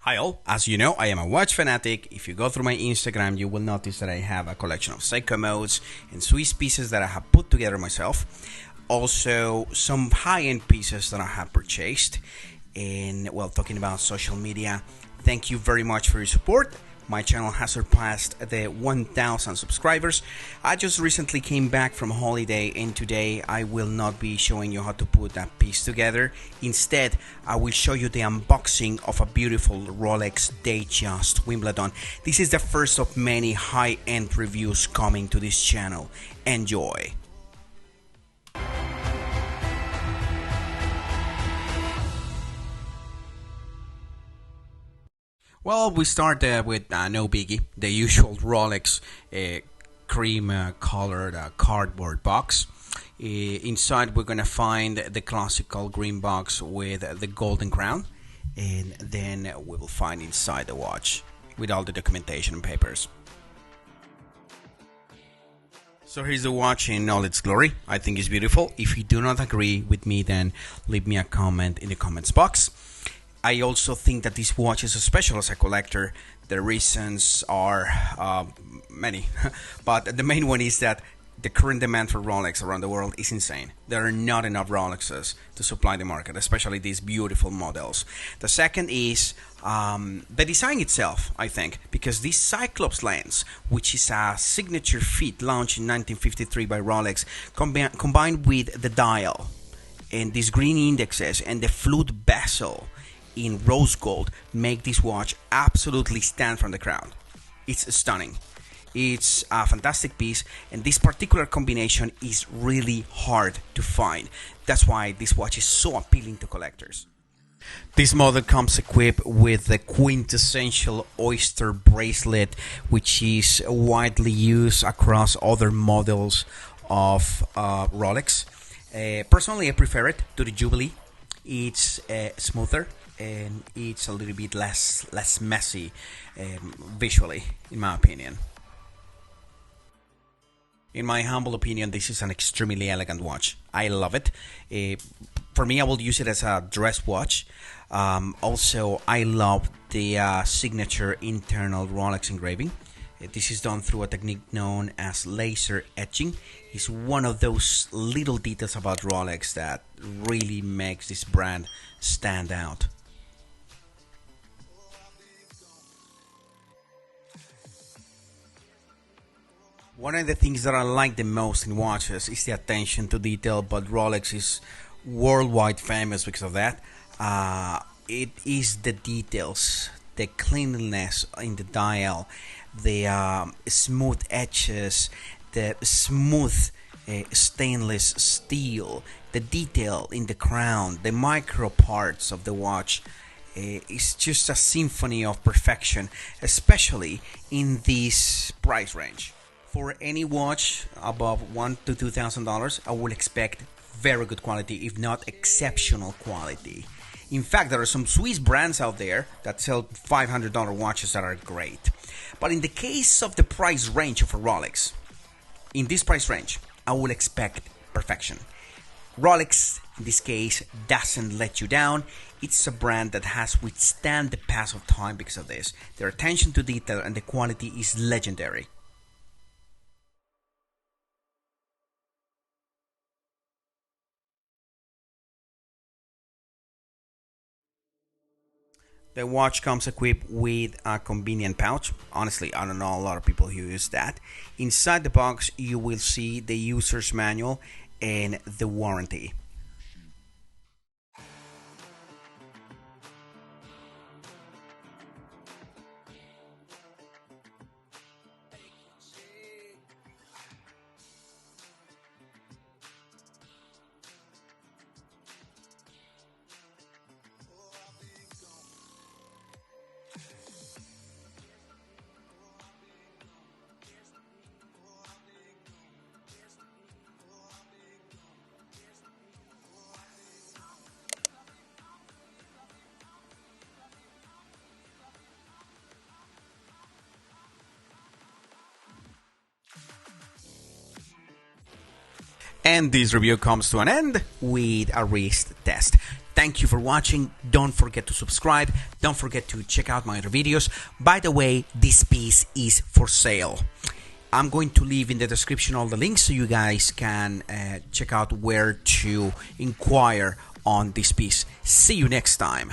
Hi all, as you know, I am a watch fanatic. If you go through my Instagram, you will notice that I have a collection of Seiko modes and Swiss pieces that I have put together myself. Also, some high-end pieces that I have purchased. And, well, talking about social media, thank you very much for your support. My channel has surpassed the 1,000 subscribers. I just recently came back from holiday, and today I will not be showing you how to put that piece together. Instead, I will show you the unboxing of a beautiful Rolex Datejust Wimbledon. This is the first of many high-end reviews coming to this channel. Enjoy! Well, we start with no biggie, the usual Rolex cream colored cardboard box. Inside we're gonna find the classical green box with the golden crown, and then we will find inside the watch with all the documentation and papers. So here's the watch in all its glory. I think it's beautiful. If you do not agree with me, then leave me a comment in the comments box. I also think that this watch is special as a collector. The reasons are many, but the main one is that the current demand for Rolex around the world is insane. There are not enough Rolexes to supply the market, especially these beautiful models. The second is the design itself, I think, because this Cyclops lens, which is a signature feat launched in 1953 by Rolex, combined with the dial and these green indexes and the flute bezel in rose gold, make this watch absolutely stand from the crowd. It's stunning. It's a fantastic piece, and this particular combination is really hard to find. That's why this watch is so appealing to collectors. This model comes equipped with the quintessential Oyster Bracelet, which is widely used across other models of Rolex. Personally, I prefer it to the Jubilee. It's smoother and it's a little bit less messy visually, in my opinion. In my humble opinion, this is an extremely elegant watch. I love it. For me, I will use it as a dress watch. Also, I love the signature internal Rolex engraving. This is done through a technique known as laser etching. It's one of those little details about Rolex that really makes this brand stand out. One of the things that I like the most in watches is the attention to detail, but Rolex is worldwide famous because of that. It is the details, the cleanliness in the dial, the smooth edges, the smooth stainless steel, the detail in the crown, the micro parts of the watch. It's just a symphony of perfection, especially in this price range. For any watch above $1,000 to $2,000, I will expect very good quality, if not exceptional quality. In fact, there are some Swiss brands out there that sell $500 watches that are great. But in the case of the price range of a Rolex, in this price range, I will expect perfection. Rolex, in this case, doesn't let you down. It's a brand that has withstand the pass of time because of this. Their attention to detail and the quality is legendary. The watch comes equipped with a convenient pouch. Honestly, I don't know a lot of people who use that. Inside the box, you will see the user's manual and the warranty. And this review comes to an end with a wrist test. Thank you for watching. Don't forget to subscribe. Don't forget to check out my other videos. By the way, this piece is for sale. I'm going to leave in the description all the links so you guys can check out where to inquire on this piece. See you next time.